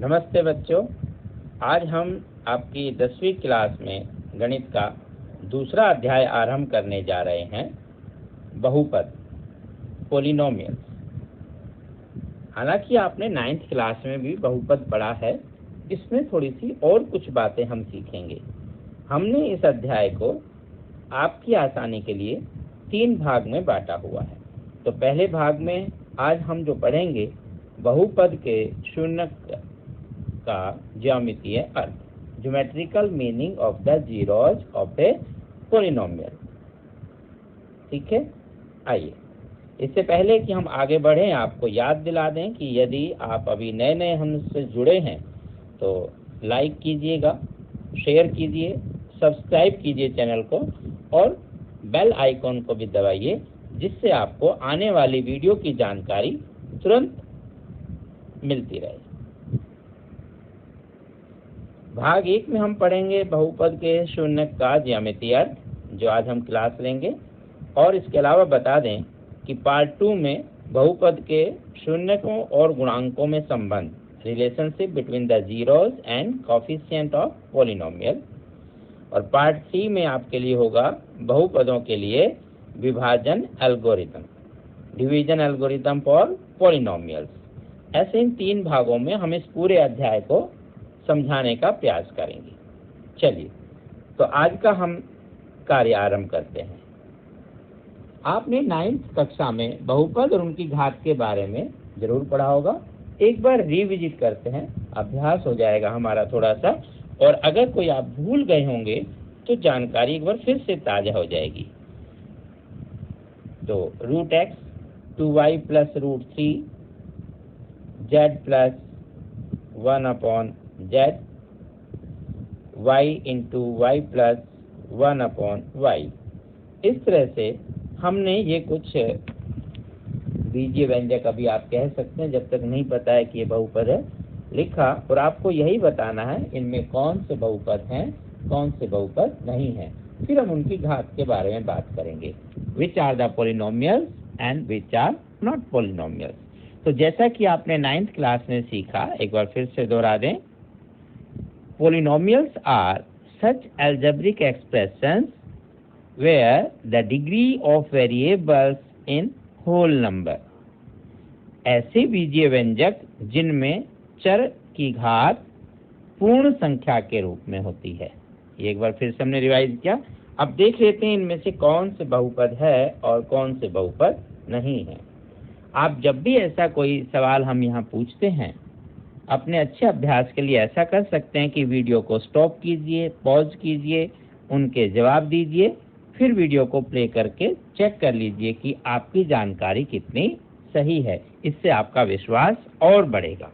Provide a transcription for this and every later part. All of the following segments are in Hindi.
नमस्ते बच्चों, आज हम आपकी 10वीं क्लास में गणित का दूसरा अध्याय आरंभ करने जा रहे हैं, बहुपद, पॉलिनोमियल। हालांकि आपने 9th क्लास में भी बहुपद पढ़ा है, इसमें थोड़ी सी और कुछ बातें हम सीखेंगे। हमने इस अध्याय को आपकी आसानी के लिए 3 भाग में बांटा हुआ है। तो पहले भाग में आज हम जो पढ़ेंगे, बहुपद के शून्यक का ज्यामितीय अर्थ, geometrical meaning of the zeros of a polynomial. ठीक है, आइए इससे पहले कि हम आगे बढ़ें, आपको याद दिला दें कि यदि आप अभी नए नए हमसे जुड़े हैं तो लाइक कीजिएगा, शेयर कीजिए, सब्सक्राइब कीजिए चैनल को और बेल आइकॉन को भी दबाइए, जिससे आपको आने वाली वीडियो की जानकारी तुरंत मिलती रहे। भाग 1 में हम पढ़ेंगे बहुपद के शून्यक का ज्यामितीय अर्थ, जो आज हम क्लास लेंगे। और इसके अलावा बता दें कि पार्ट 2 में बहुपद के शून्यकों और गुणांकों में संबंध, relationship between the zeros and coefficient of polynomial. और पार्ट 3 में आपके लिए होगा बहुपदों के लिए विभाजन algorithm, division algorithm for polynomials. ऐसे इन 3 भागों में हम इस पूरे अध्याय को समझाने का प्रयास करेंगे। चलिए, तो आज का हम कार्य आरंभ करते हैं। आपने 9th कक्षा में बहुपद और उनकी घात के बारे में जरूर पढ़ा होगा। एक बार रिविजिट करते हैं, अभ्यास हो जाएगा हमारा थोड़ा सा, और अगर कोई आप भूल गए होंगे तो जानकारी एक बार फिर से ताजा हो जाएगी। तो √x 2y + √3 z + 1/z y × y + 1/y। इस तरह से हमने ये कुछ बीजीय व्यंजक, अभी आप कह सकते हैं जब तक नहीं पता है कि ये बहुपद है, लिखा। और आपको यही बताना है इनमें कौन से बहुपद हैं, कौन से बहुपद नहीं हैं। फिर हम उनकी घात के बारे में बात करेंगे, which are the polynomials and which are not polynomials. तो जैसा कि आपने 9th क्लास में सीखा, एक बार फिर से दोहरा दें। Polynomials are such algebraic expressions where the degree of variables in whole number। ऐसे बीजीय व्यंजक जिनमें चर की घात पूर्ण संख्या के रूप में होती है। ये एक बार फिर से हमने रिवाइज किया। अब देख लेते हैं इनमें से कौन से बहुपद है और कौन से बहुपद नहीं है। आप जब भी ऐसा कोई सवाल हम यहाँ पूछते हैं, अपने अच्छे अभ्यास के लिए ऐसा कर सकते हैं कि वीडियो को स्टॉप कीजिए, पॉज कीजिए, उनके जवाब दीजिए, फिर वीडियो को प्ले करके चेक कर लीजिए कि आपकी जानकारी कितनी सही है। इससे आपका विश्वास और बढ़ेगा।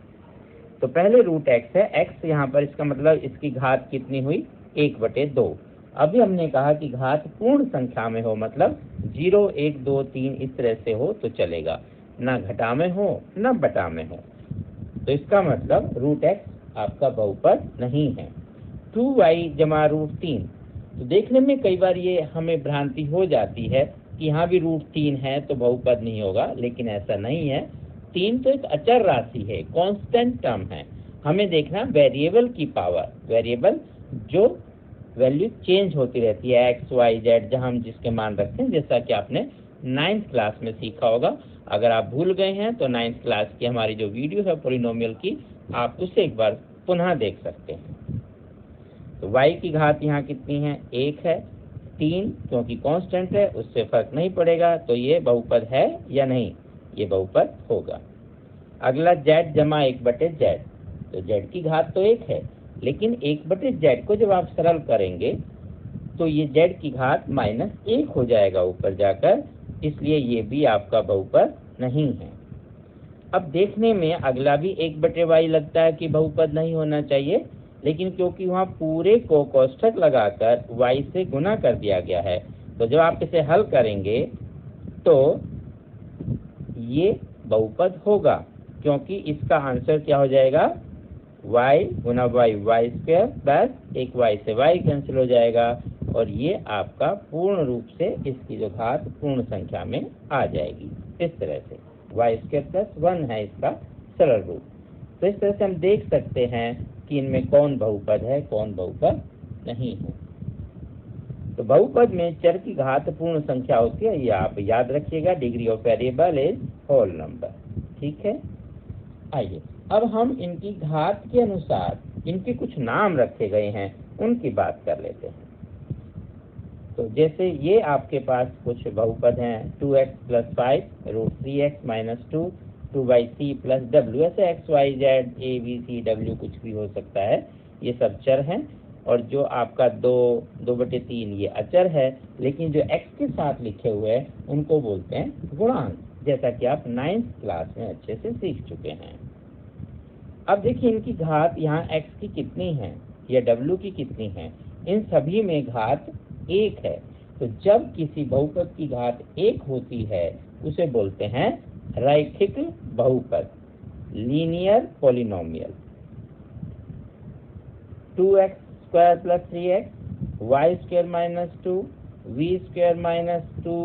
तो पहले √x है, x यहाँ पर, इसका मतलब इसकी घात कितनी हुई, 1/2। अभी हमने कहा कि घात पूर्ण संख्या में हो, मतलब 0, 1, 2, 3 इस तरह से हो तो चलेगा, ना घटा में हो ना बटा में हो। तो इसका मतलब √x आपका बहुपद नहीं है। 2y = √3। तो देखने में कई बार ये हमें भ्रांति हो जाती है कि यहाँ भी √3 है तो बहुपद नहीं होगा, लेकिन ऐसा नहीं है। 3 तो एक अचर राशि है, कांस्टेंट टर्म है। हमें देखना वेरिएबल की पावर, वेरिएबल जो वैल्यू चेंज होती रहती है, x, y, z, जहाँ हम जिसके मान रखते हैं, जैसा कि आपने 9th क्लास में सीखा होगा। अगर आप भूल गए हैं तो 9th क्लास की हमारी जो वीडियो है पॉलिनोमियल की, आप उसे एक बार पुनः देख सकते हैं। तो y की घात यहाँ कितनी है, 1 है। 3 क्योंकि कांस्टेंट है, उससे फर्क नहीं पड़ेगा, तो ये बहुपद है या नहीं, ये बहुपद होगा। अगला z = 1/z। तो z की घात तो 1 है, लेकिन 1/z को जब आप सरल करेंगे तो ये z की घात -1 हो जाएगा ऊपर जाकर, इसलिए ये भी आपका बहुपद नहीं है। अब देखने में अगला भी 1/y लगता है कि बहुपद नहीं होना चाहिए, लेकिन क्योंकि वहाँ पूरे को कोष्ठक लगाकर y से गुना कर दिया गया है, तो जब आप इसे हल करेंगे तो ये बहुपद होगा, क्योंकि इसका आंसर क्या हो जाएगा, y × y y² + 1y से y कैंसिल हो जाएगा, और ये आपका पूर्ण रूप से इसकी जो घात पूर्ण संख्या में आ जाएगी। इस तरह से y² + 1 है इसका सरल रूप। तो इस तरह से हम देख सकते हैं कि इनमें कौन बहुपद है, कौन बहुपद नहीं है। तो बहुपद में चर की घात पूर्ण संख्या होती है, ये आप याद रखिएगा। Degree of variable is whole number. ठीक है, आइए अब हम इनकी घात के अनुसार इनके कुछ नाम रखे गए हैं, उनकी बात कर लेते हैं। तो जैसे ये आपके पास कुछ बहुपद हैं, 2x + 5 √3x - 2 2/c + w, ऐसे x y z a b c w कुछ भी हो सकता है, ये सब चर हैं। और जो आपका 2/3 ये अचर है, लेकिन जो x के साथ लिखे हुए हैं उनको बोलते हैं गुणांक, जैसा कि आप 9th क्लास में अच्छे से सीख चुके हैं। अब देखिए इनकी घात यहाँ x की कितनी है या w की कितनी है, इन सभी में घात 1 है। तो जब किसी बहुपद की घात 1 होती है उसे बोलते हैं रैखिक बहुपद, linear polynomial. 2x² + 3x y² - 2 v² - 2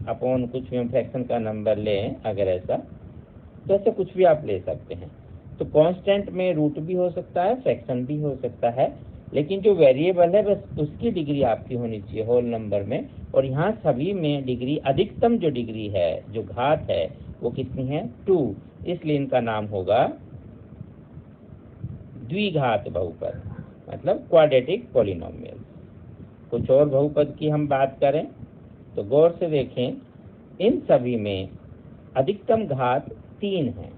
upon कुछ भी हम फ्रैक्शन का नंबर लें, अगर ऐसा तो ऐसे कुछ भी आप ले सकते हैं। तो कांस्टेंट में रूट भी हो सकता है, फ्रैक्शन भी हो सकता है, लेकिन जो वेरिएबल है बस उसकी डिग्री आपकी होनी चाहिए होल नंबर में। और यहाँ सभी में डिग्री, अधिकतम जो डिग्री है, जो घात है, वो कितनी है 2, इसलिए इनका नाम होगा द्विघात बहुपद, मतलब क्वाड्रेटिक पॉलिनोमियल। कुछ और बहुपद की हम बात करें तो गौर से देखें, इन सभी में अधिकतम घात 3 है।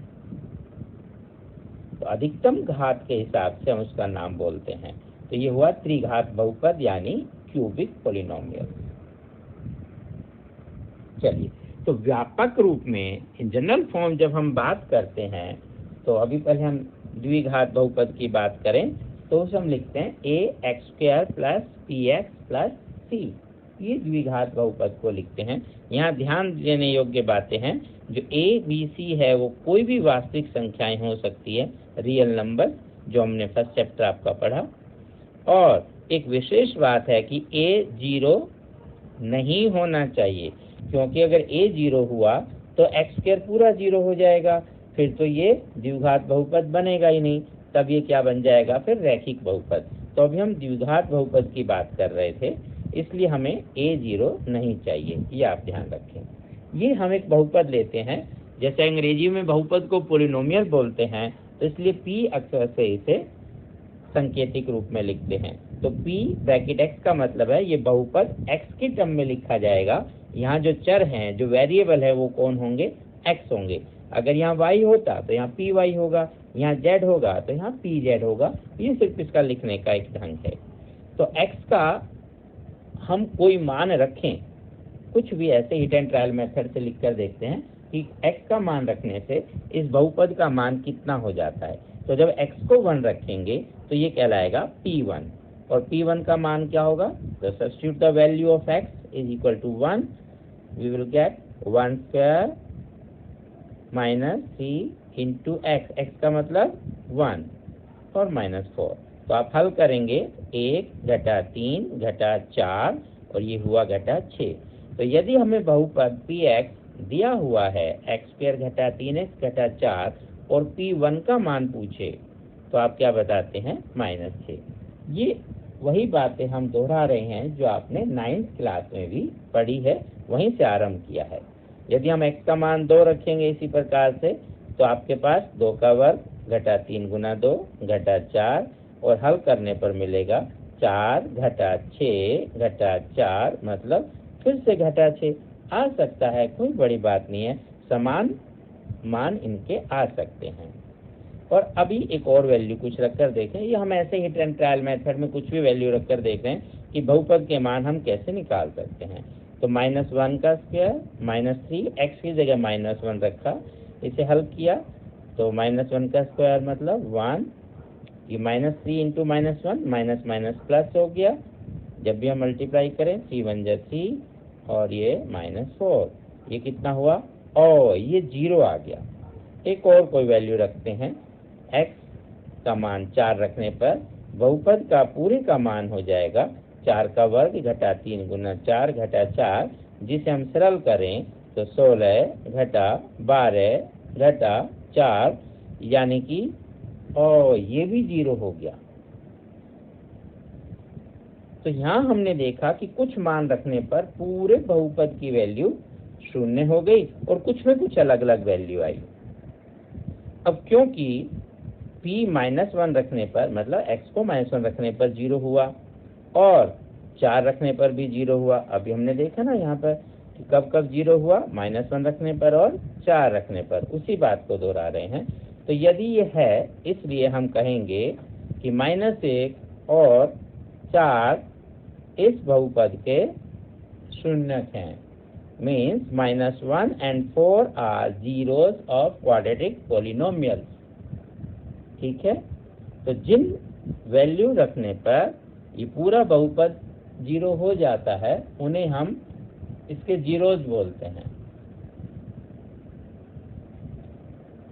तो अधिकतम घात के हिसाब से हम उसका नाम बोलते हैं। तो ये हुआ त्रिघात बहुपद यानी क्यूबिक पॉलिनोमियल। चलिए, तो व्यापक रूप में जनरल फॉर्म जब हम बात करते हैं, तो अभी पहले हम द्विघात बहुपद की बात करें तो उसे हम लिखते हैं ax² + px + c। ये द्विघात बहुपद को लिखते हैं। यहाँ ध्यान देने योग्य बातें हैं, जो a b c है वो कोई भी वास्तविक संख्याएं हो सकती है, रियल नंबर, जो हमने फर्स्ट चैप्टर आपका पढ़ा। और एक विशेष बात है कि a 0 नहीं होना चाहिए, क्योंकि अगर a 0 हुआ तो x² पूरा 0 हो जाएगा, फिर तो ये द्विघात बहुपद बनेगा ही नहीं, तब ये क्या बन जाएगा फिर रैखिक बहुपद। तो अभी हम द्विघात बहुपद की बात कर रहे थे, इसलिए हमें a 0 नहीं चाहिए, ये आप ध्यान रखें। ये हम एक बहुपद लेते हैं, जैसे अंग्रेजी में बहुपद को पॉलिनोमियल बोलते हैं, तो इसलिए p अक्षर से इसे संकेतिक रूप में लिखते हैं। तो p ब्रैकेट x का मतलब है ये बहुपद x के टर्म में लिखा जाएगा। यहाँ जो चर हैं, जो वेरिएबल है, वो कौन होंगे, x होंगे। अगर यहाँ y होता तो यहाँ py होगा, यहाँ z होगा तो यहाँ pz होगा। ये सिर्फ इसका लिखने का एक ढंग है। तो x का हम कोई मान रखें, कुछ भी ऐसे हिट एंड ट्रायल मेथड से लिख कर देखते हैं कि x का मान रखने से इस बहुपद का मान कितना हो जाता है। तो जब x को 1 रखेंगे तो ये कहलाएगा p1, और p1 का मान क्या होगा, तो substitute the value of x is equal to 1, we will get 1² - 3 into x, x का मतलब 1 और -4। तो आप हल करेंगे 1 - 3 - 4 और ये हुआ -6। तो यदि हमें बहुपद px दिया हुआ है x² - 3x - 4 और p1 का मान पूछे तो आप क्या बताते हैं, -6। ये वही बातें हम दोहरा रहे हैं जो आपने 9th क्लास में भी पढ़ी है, वहीं से आरंभ किया है। यदि हम x का मान 2 रखेंगे इसी प्रकार से, तो आपके पास 2 का वर्ग - 3 × 2 - 4, और हल करने पर मिलेगा 4 - 6 - 4, मतलब फिर से -6 आ सकता है, कोई बड़ी बात नहीं है, समान मान इनके आ सकते हैं। और अभी एक और वैल्यू कुछ रखकर देखें, ये हम ऐसे हिट एंड ट्रायल मेथड में कुछ भी वैल्यू रखकर देख रहे हैं कि बहुपद के मान हम कैसे निकाल सकते हैं। तो -1 का स्क्वायर -3, x की जगह -1 रखा, इसे हल किया तो -1 का स्क्वायर मतलब 1, ये -3 × -1 माइनस प्लस हो गया। जब भी हम मल्टीप्लाई करें 3 × 1 = 3 और ये -4, ये कितना हुआ, और ये 0 आ गया। एक और कोई वैल्यू रखते हैं, x का मान 4 रखने पर बहुपद का पूरे का मान हो जाएगा 4 का वर्ग - 3 × 4 - 4, जिसे हम सरल करें तो 16 - 12 - 4, यानी कि ये भी 0 हो गया। तो यहाँ हमने देखा कि कुछ मान रखने पर पूरे बहुपद की वैल्यू 0 हो गई और कुछ में कुछ अलग अलग वैल्यू आई। अब क्योंकि p -1 रखने पर, मतलब x को -1 रखने पर 0 हुआ और 4 रखने पर भी 0 हुआ। अभी हमने देखा ना यहाँ पर कि कब कब 0 हुआ, -1 रखने पर और 4 रखने पर। उसी बात को दोहरा रहे हैं। तो यदि ये है, इसलिए हम कहेंगे कि -1 और 4 इस बहुपद के शून्यक हैं। Means -1 and 4 are zeros of quadratic polynomial। ठीक है, तो जिन वैल्यू रखने पर ये पूरा बहुपद 0 हो जाता है उन्हें हम इसके जीरोज बोलते हैं।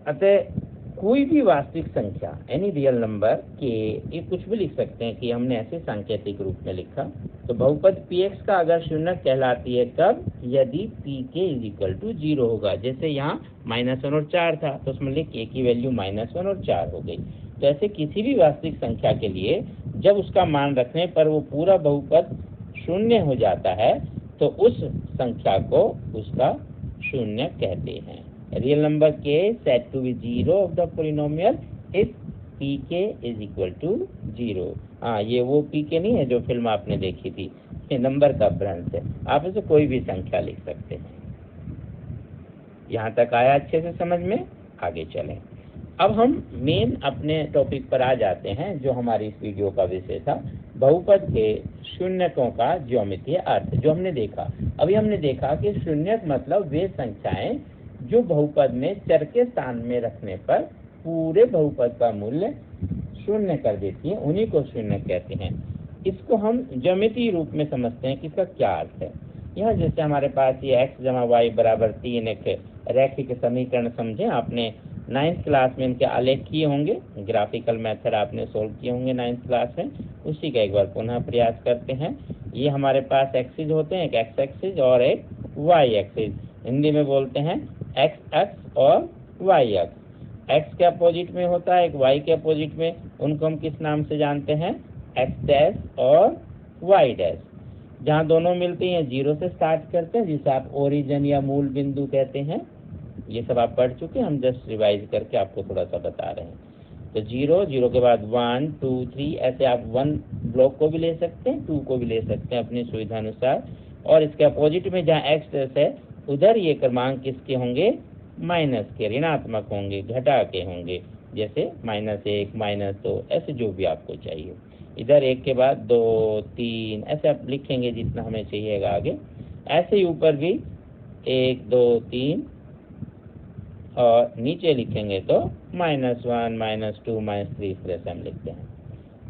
अतः कोई भी वास्तविक संख्या, एनी रियल नंबर के, ये कुछ भी लिख सकते हैं कि हमने ऐसे सांकेतिक रूप में लिखा। तो बहुपद px का अगर शून्यक कहलाती है कब, यदि pk = 0 होगा। जैसे यहाँ -1 और 4 था तो उसमें लिख k की वैल्यू -1 और 4 हो गई। तो ऐसे किसी भी वास्तविक संख्या के लिए जब उसका मान रखने पर वो पूरा बहुपद 0 हो जाता है तो उस संख्या को उसका शून्यक कहते हैं। Real number k said to be 0 of the polynomial if pk = 0। ये वो pk नहीं है जो फिल्म आपने देखी थी, ये नंबर का भ्रंश है। आप इसे कोई भी संख्या लिख सकते हैं। यहाँ तक आया अच्छे से समझ में? आगे चलें। अब हम मेन अपने टॉपिक पर आ जाते हैं जो हमारी इस वीडियो का विषय था, बहुपद के शून्यकों का ज्यामितीय अर्थ। जो हमने देखा, अभी हमने देखा कि शून्यक मतलब वे संख्याएं जो बहुपद में चर के स्थान में रखने पर पूरे बहुपद का मूल्य 0 कर देती है, उन्हीं को शून्यक कहते हैं। इसको हम ज्यामितीय रूप में समझते हैं कि इसका क्या अर्थ है। यहाँ जैसे हमारे पास ये x = y = 3 एक रैखिक समीकरण समझे। आपने 9th क्लास में इनके आलेख किए होंगे, ग्राफिकल मेथड आपने सोल्व किए होंगे 9th क्लास में। उसी का एक बार पुनः प्रयास करते हैं। ये हमारे पास एक्सिस होते हैं, एक x एक्सिस और एक y एक्सिस। हिंदी में बोलते हैं x अक्ष और y अक्ष। x के अपोजिट में होता है, एक y के अपोजिट में। उनको हम किस नाम से जानते हैं, x' और y'। जहाँ दोनों मिलते हैं 0 से स्टार्ट करते हैं, जिसे आप ओरिजिन या मूल बिंदु कहते हैं। ये सब आप पढ़ चुके हैं, हम जस्ट रिवाइज करके आपको थोड़ा सा बता रहे हैं। तो 0 के बाद 1 2 3, ऐसे आप 1 ब्लॉक को भी ले सकते हैं, 2 को भी ले सकते हैं अपनी सुविधा अनुसार। और इसके अपोजिट में जहाँ x है उधर ये क्रमांक किसके होंगे, माइनस के, ऋणात्मक होंगे, घटा के होंगे। जैसे -1 -2, ऐसे जो भी आपको चाहिए। इधर 1 के बाद 2 3, ऐसे आप लिखेंगे जितना हमें चाहिएगा आगे। ऐसे ही ऊपर भी 1 2 3 और नीचे लिखेंगे तो -1 -2 -3, इस तरह से हम लिखते हैं।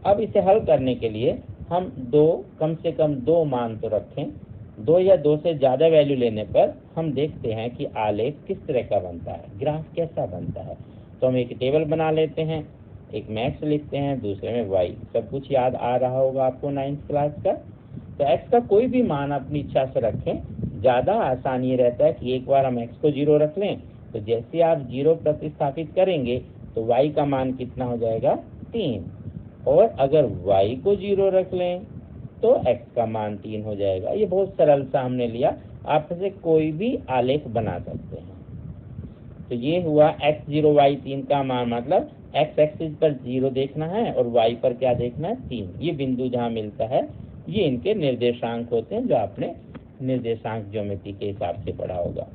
अब इसे हल करने के लिए हम कम से कम 2 मान तो रखें। 2 या 2 से ज़्यादा वैल्यू लेने पर हम देखते हैं कि आलेख किस तरह का बनता है, ग्राफ कैसा बनता है। तो हम एक टेबल बना लेते हैं, एक में x लिखते हैं, दूसरे में y। सब कुछ याद आ रहा होगा आपको 9th क्लास का। तो x का कोई भी मान अपनी इच्छा से रखें। ज़्यादा आसान ये रहता है कि एक बार हम x को 0 रख लें, तो जैसे आप 0 प्रतिस्थापित करेंगे तो y का मान कितना हो जाएगा, 3। और अगर y को 0 रख लें तो x का मान 3 हो जाएगा। ये बहुत सरल सा हमने लिया, आप इसे कोई भी आलेख बना सकते हैं। तो ये हुआ x0 y3 का मान, मतलब x एक्सिस पर 0 देखना है और y पर क्या देखना है, 3। ये बिंदु जहाँ मिलता है ये इनके निर्देशांक होते हैं, जो आपने निर्देशांक ज्योमेट्री के हिसाब से पढ़ा होगा।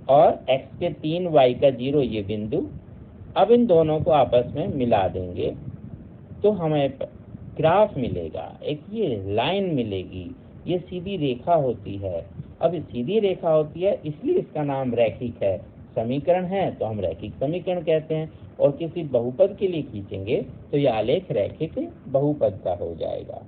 और x के 3 y का 0 ये बिंदु। अब इन दोनों को आपस में मिला देंगे तो हमें ग्राफ मिलेगा, एक ये लाइन मिलेगी। ये सीधी रेखा होती है। अब सीधी रेखा होती है इसलिए इसका नाम रैखिक है। समीकरण है तो हम रैखिक समीकरण कहते हैं। और किसी बहुपद के लिए खींचेंगे तो यह आलेख रैखिक बहुपद का हो जाएगा।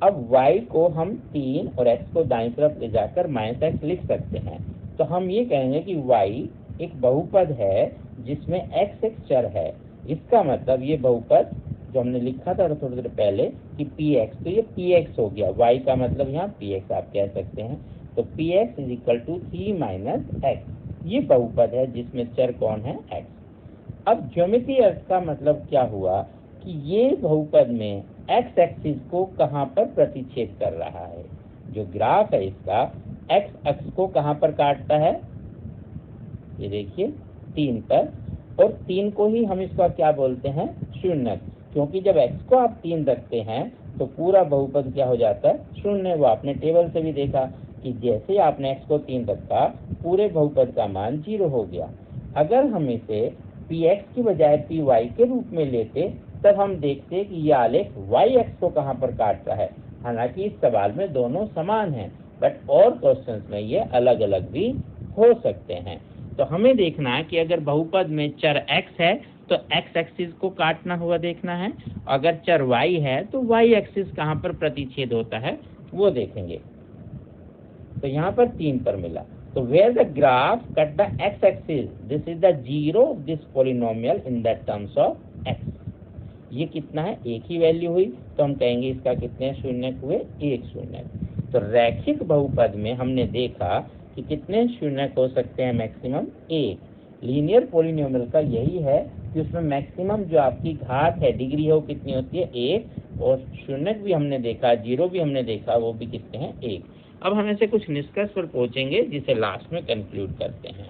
अब y को हम 3 और x को दाईं तरफ ले जाकर -x लिख सकते हैं। तो हम ये कहेंगे कि y एक बहुपद है जिसमें x एक चर है। इसका मतलब ये बहुपद जो हमने लिखा था थोड़ी देर पहले कि px, तो ये px हो गया। y का मतलब यहाँ px आप कह सकते हैं। तो px = 3 - x, ये बहुपद है जिसमें चर कौन है, x। अब ज्योमेट्री अर्थ का मतलब क्या हुआ कि ये बहुपद में एक्स एक्सिस को कहाँ पर प्रतिच्छेद कर रहा है। जो ग्राफ है इसका एक्स अक्ष को कहाँ पर काटता है, ये देखिए 3 पर, और 3 को ही हम इसका क्या बोलते हैं, शून्य, क्योंकि जब x को आप 3 रखते हैं तो पूरा बहुपद क्या हो जाता है, शून्य। वो आपने टेबल से भी देखा कि जैसे आपने x को 3 रखा पूरे बहुपद का मान 0 हो गया। अगर हम इसे px की बजाय py के रूप में लेते तब हम देखते कि यह आलेख y अक्ष को कहाँ पर काट रहा है। हालांकि इस सवाल में दोनों समान हैं, बट और क्वेश्चंस में ये अलग अलग भी हो सकते हैं। तो हमें देखना है कि अगर बहुपद में चर x है तो x एक्सिस को काटना हुआ देखना है, अगर चर y है तो y एक्सिस कहाँ पर प्रतिच्छेद होता है वो देखेंगे। तो यहाँ पर 3 पर मिला, तो where the graph cut the x axis, this is the zero of this polynomial in the terms of x। ये कितना है, एक ही वैल्यू हुई, तो हम कहेंगे इसका कितने शून्य हुए, 1 शून्य। तो रैखिक बहुपद में हमने देखा कि कितने शून्य हो सकते हैं, मैक्सिमम 1। लीनियर पॉलिनोमियल का यही है कि उसमें मैक्सिमम जो आपकी घात है, डिग्री है, वो कितनी होती है, 1, और शून्य भी हमने देखा, जीरो भी हमने देखा, वो भी कितने हैं, 1। अब हम ऐसे कुछ निष्कर्ष पर पहुंचेंगे जिसे लास्ट में कंक्लूड करते हैं।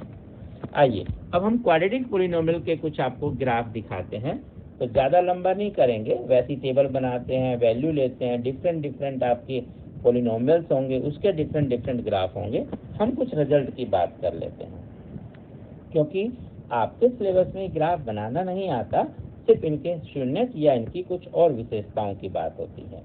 आइए अब हम क्वाड्रेटिक पॉलिनोमियल के कुछ आपको ग्राफ दिखाते हैं। तो ज़्यादा लंबा नहीं करेंगे, वैसी टेबल बनाते हैं, वैल्यू लेते हैं, डिफरेंट आपके पॉलिनोमियल्स होंगे, उसके डिफरेंट ग्राफ होंगे। हम कुछ रिजल्ट की बात कर लेते हैं, क्योंकि आपके सिलेबस में ग्राफ बनाना नहीं आता, सिर्फ इनके शून्य या इनकी कुछ और विशेषताओं की बात होती है।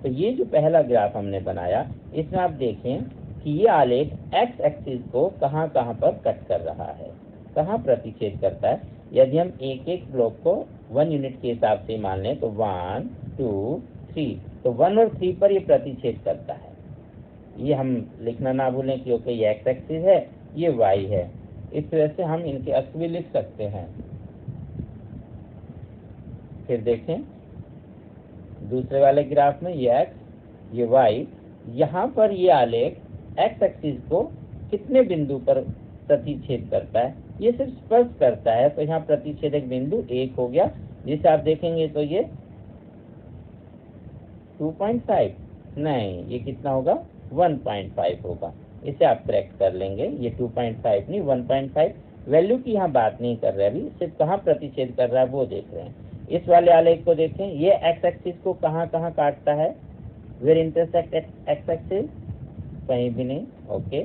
तो ये जो पहला ग्राफ हमने बनाया, इसमें आप देखें कि ये आलेख एक्स एक्सिस को कहाँ पर कट कर रहा है, कहाँ प्रतिच्छेद करता है। यदि हम एक एक ब्लॉक को 1 यूनिट के हिसाब से मान लें तो 1 2 3, तो 1 और 3 पर ये प्रतिच्छेद करता है। ये हम लिखना ना भूलें क्योंकि ये एक्स एक्सिस है, ये वाई है। इस तरह से हम इनके अक्ष भी लिख सकते हैं। फिर देखें दूसरे वाले ग्राफ में ये एक्स, ये वाई, यहाँ पर ये आलेख एक्स एक्सिस को कितने बिंदु पर प्रतिच्छेद करता है, ये सिर्फ स्पर्श करता है। तो यहाँ प्रतिच्छेदक बिंदु 1 हो गया, जिसे आप देखेंगे तो ये 2.5 नहीं, ये कितना होगा, 1.5 होगा। इसे आप करेक्ट कर लेंगे, ये 2.5 नहीं 1.5। वैल्यू की यहाँ बात नहीं कर रहे, अभी सिर्फ कहाँ प्रतिच्छेद कर रहा है वो देख रहे हैं। इस वाले आलेख को देखें, ये एक्स एक्सिस को कहाँ काटता है, वेयर इंटरसेक्ट एक्स एक्सिस, कहीं भी नहीं, ओके।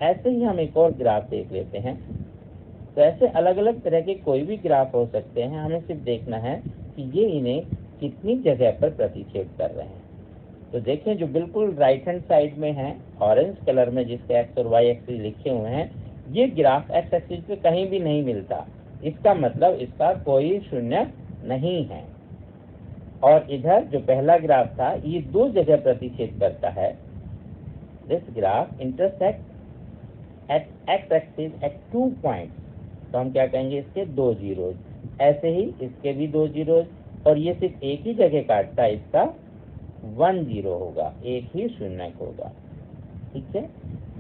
ऐसे ही हम एक और ग्राफ देख लेते हैं। तो ऐसे अलग अलग तरह के कोई भी ग्राफ हो सकते हैं, हमें सिर्फ देखना है कि ये इन्हें कितनी जगह पर प्रतिच्छेद कर रहे हैं। तो देखें जो बिल्कुल राइट हैंड साइड में है ऑरेंज कलर में, जिसके एक्स और वाई एक्सिस लिखे हुए हैं, ये ग्राफ एक्स एक्सिस पे कहीं भी नहीं मिलता। इसका मतलब इसका कोई शून्य नहीं है। और इधर जो पहला ग्राफ था, ये 2 जगह प्रतिच्छेद करता है। This graph intersect at x axis at 2 points, तो हम क्या कहेंगे, इसके 2 जीरोज। ऐसे ही इसके भी 2 जीरोज, और ये सिर्फ एक ही जगह काटता है, इसका 1 जीरो होगा, एक ही शून्य होगा। ठीक है,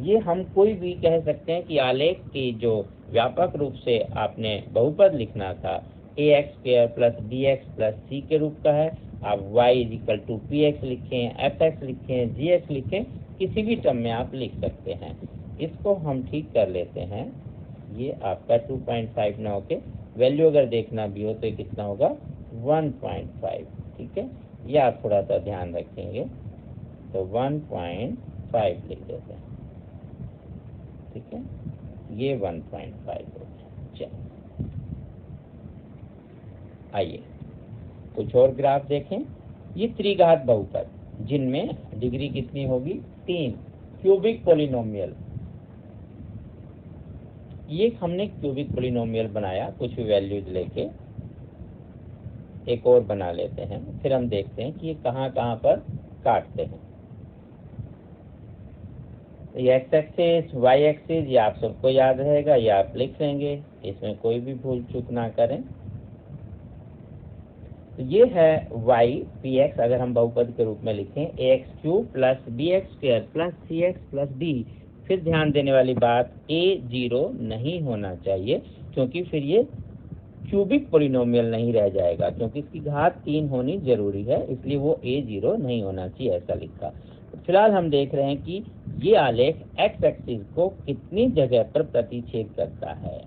ये हम कोई भी कह सकते हैं कि आलेख की जो व्यापक रूप से आपने बहुपद लिखना था, ax² + bx + c के रूप का है। आप y = px लिखें, fx लिखें, gx लिखें, किसी भी टर्म में आप लिख सकते हैं। इसको हम ठीक कर लेते हैं। ये आपका 2.5 ना होके वैल्यू अगर देखना भी हो तो ये कितना होगा, 1.5। ठीक है, ये आप थोड़ा सा ध्यान रखेंगे, तो 1.5 लिख देते हैं। ठीक है, ये 1.5 हो गया। चलिए आइए कुछ और ग्राफ देखें। ये त्रिघात बहुपद जिनमें डिग्री कितनी होगी, 3, क्यूबिक पॉलिनोमियल। ये हमने क्यूबिक पॉलिनोमियल बनाया, कुछ भी वैल्यूज लेके। एक और बना लेते हैं, फिर हम देखते हैं कि ये कहाँ पर काटते हैं। ये एक्स एक्सिस, वाई एक्सिस, ये आप सबको याद रहेगा, ये आप लिख लेंगे, इसमें कोई भी भूल चूक ना करें। तो ये है y px, अगर हम बहुपद के रूप में लिखें, ax³ + bx² + cx + d। फिर ध्यान देने वाली बात, a 0 नहीं होना चाहिए, क्योंकि फिर ये क्यूबिक पोलिनोमियल नहीं रह जाएगा, क्योंकि इसकी घात 3 होनी जरूरी है, इसलिए वो A0 नहीं होना चाहिए, ऐसा लिखा। फिलहाल हम देख रहे हैं कि ये आलेख एक्स एक्सिस को कितनी जगह पर प्रतिच्छेद करता है।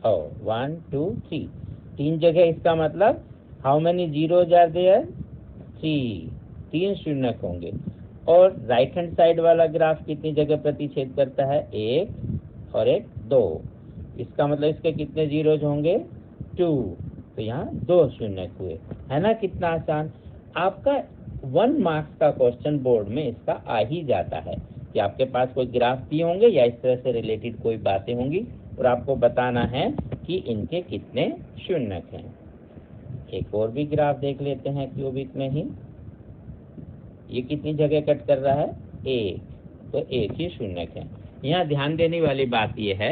1 2 3 3 जगह, इसका मतलब how many zeros are there? 3 शून्यक होंगे। और राइट हैंड साइड वाला ग्राफ कितनी जगह प्रतिच्छेद करता है? 1 और 1 2, इसका मतलब इसके कितने जीरोज होंगे? 2, तो यहाँ 2 शून्यक हुए, है ना? कितना आसान। आपका 1 मार्क्स का क्वेश्चन बोर्ड में इसका आ ही जाता है कि आपके पास कोई ग्राफ भी होंगे या इस तरह से रिलेटेड कोई बातें होंगी और आपको बताना है कि इनके कितने शून्यक हैं। एक और भी ग्राफ देख लेते हैं क्यूबिक में ही। ये कितनी जगह कट कर रहा है? 1, तो 1 ही शून्यक है। यहाँ ध्यान देने वाली बात यह है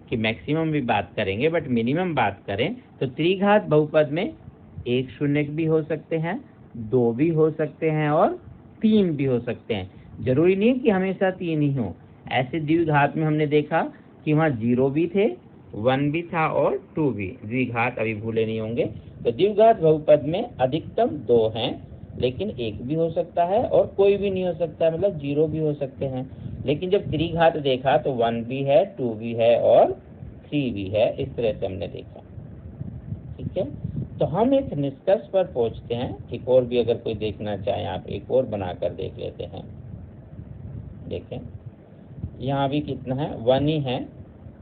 कि मैक्सिमम भी बात करेंगे, बट मिनिमम बात करें तो त्रिघात बहुपद में 1 शून्यक भी हो सकते हैं, 2 भी हो सकते हैं और 3 भी हो सकते हैं। जरूरी नहीं कि हमेशा 3 ही हो। ऐसे द्विघात में हमने देखा कि वहाँ 0 भी थे, 1 भी था और 2 भी। द्विघात अभी भूले नहीं होंगे। तो द्विघात बहुपद में अधिकतम 2 हैं, लेकिन 1 भी हो सकता है और कोई भी नहीं हो सकता, मतलब 0 भी हो सकते हैं। लेकिन जब त्रिघात देखा तो 1 भी है, 2 भी है और 3 भी है, इस तरह से हमने देखा। ठीक है, तो हम एक निष्कर्ष पर पहुंचते हैं। एक और भी अगर कोई देखना चाहे आप एक और बनाकर देख लेते हैं। देखें, यहाँ भी कितना है? 1 ही है।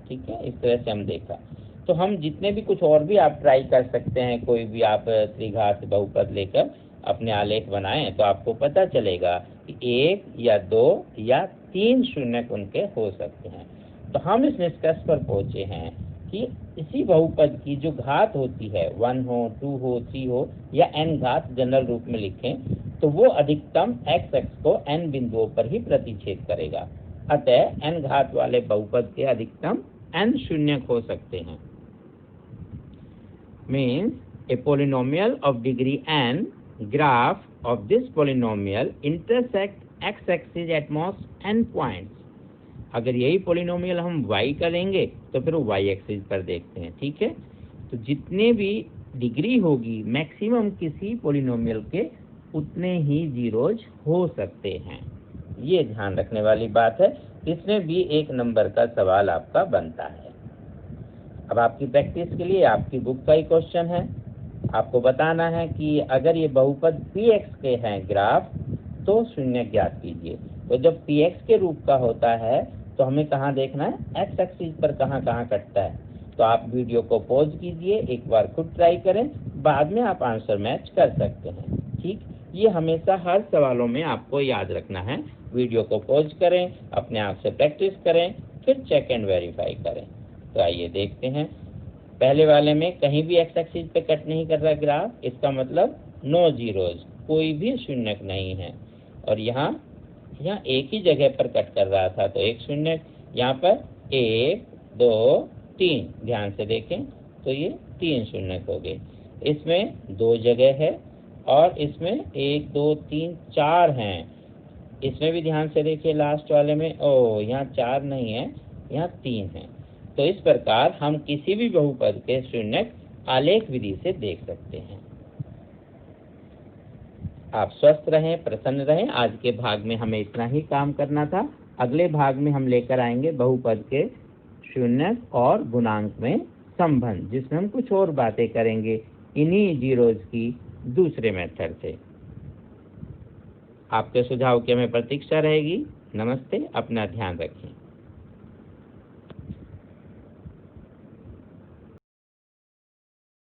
ठीक है, इस तरह से हम देखा। तो हम जितने भी कुछ और भी आप ट्राई कर सकते हैं, कोई भी आप त्रिघात बहुपद लेकर अपने आलेख बनाएं, तो आपको पता चलेगा कि 1 या 2 या 3 शून्यक उनके हो सकते हैं। तो हम इस निष्कर्ष पर पहुंचे हैं कि इसी बहुपद की जो घात होती है, 1 हो, 2 हो, 3 हो या n घात जनरल रूप में लिखें, तो वो अधिकतम x अक्ष को n बिंदुओं पर ही प्रतिच्छेद करेगा। अतः n घात वाले बहुपद के अधिकतम n शून्यक हो सकते हैं। Means a polynomial of degree n, graph of this polynomial intersect x-axis at most n points. अगर यही पोलिनोमियल हम y का लेंगे तो फिर y एक्सिस पर देखते हैं। ठीक है, तो जितने भी डिग्री होगी मैक्सिमम किसी पोलिनोमियल के, उतने ही जीरोज हो सकते हैं। ये ध्यान रखने वाली बात है। इसमें भी 1 नंबर का सवाल आपका बनता है। अब आपकी प्रैक्टिस के लिए आपकी बुक का ही क्वेश्चन है। आपको बताना है कि अगर ये बहुपद px के हैं ग्राफ, तो शून्य ज्ञात कीजिए। तो जब px के रूप का होता है तो हमें कहाँ देखना है? x एक्सिस पर कहाँ कहाँ कटता है। तो आप वीडियो को पॉज कीजिए, एक बार खुद ट्राई करें, बाद में आप आंसर मैच कर सकते हैं। ठीक, ये हमेशा हर सवालों में आपको याद रखना है। वीडियो को पॉज करें, अपने आप से प्रैक्टिस करें, फिर चेक एंड वेरीफाई करें। तो आइए देखते हैं। पहले वाले में कहीं भी एक्स एक्सिस पे कट नहीं कर रहा ग्राफ, इसका मतलब नो जीरोज, कोई भी शून्यक नहीं है। और यहाँ एक ही जगह पर कट कर रहा था, तो 1 शून्यक। यहाँ पर 1 2 3, ध्यान से देखें तो ये 3 शून्यक हो गए। इसमें 2 जगह है और इसमें 1 2 3 4 हैं। इसमें भी ध्यान से देखिए, लास्ट वाले में यहाँ 4 नहीं है, यहाँ 3 है। तो इस प्रकार हम किसी भी बहुपद के शून्यक आलेख विधि से देख सकते हैं। आप स्वस्थ रहें, प्रसन्न रहें। आज के भाग में हमें इतना ही काम करना था। अगले भाग में हम लेकर आएंगे बहुपद के शून्यक और गुणांक में संबंध, जिसमें हम कुछ और बातें करेंगे इन्हीं जीरोज की दूसरे मेथड से। आपके सुझाव की हमें प्रतीक्षा रहेगी। नमस्ते, अपना ध्यान रखें।